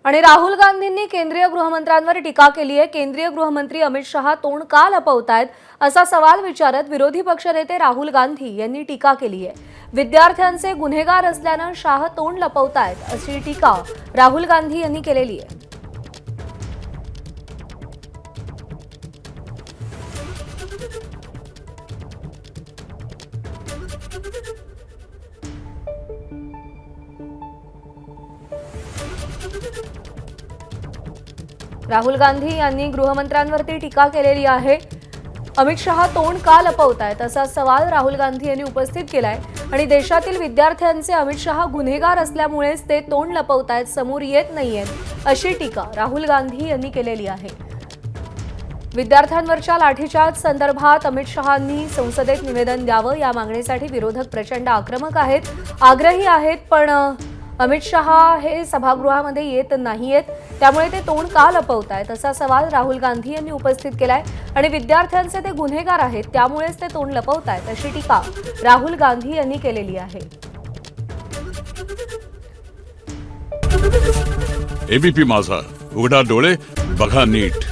आणि राहुल गांधींनी केंद्रीय गृहमंत्र्यांवर टीका केली आहे। केंद्रीय गृहमंत्री अमित शहा तोंड का लपवतायत असा सवाल विचारत विरोधी पक्षनेते राहुल गांधी यांनी टीका केली आहे। विद्यार्थ्यांचे गुन्हेगार असल्याने शाह तोंड लपवतायत अशी टीका राहुल गांधी यांनी केलेली आहे। राहुल गांधी यांनी गृहमंत्र्यांवरती टीका केलेली आहे। अमित शहा तोंड का लपवतायत असा सवाल राहुल गांधी यांनी उपस्थित केलाय आणि देशातील विद्यार्थ्यांचे अमित शहा गुन्हेगार असल्यामुळेच ते तोंड लपवतायत, समोर येत नाहीयेत अशी टीका राहुल गांधी यांनी केलेली आहे। विद्यार्थ्यांवरच्या लाठीचार्ज संदर्भात अमित शहांनी संसदेत निवेदन द्यावं या मागणीसाठी विरोधक प्रचंड आक्रमक आहेत, आग्रही आहेत, पण अमित शहा हे सभागृहामध्ये येत नाहीयेत, त्यामुळे ते तोंड का लपवतायत असा सवाल राहुल गांधी यांनी उपस्थित केलाय आणि विद्यार्थ्यांचे ते गुन्हेगार आहेत त्यामुळेच ते तोंड लपवतायत अशी टीका राहुल गांधी यांनी केलेली आहे। एबीपी माझा, उघडा डोळे बघा नीट।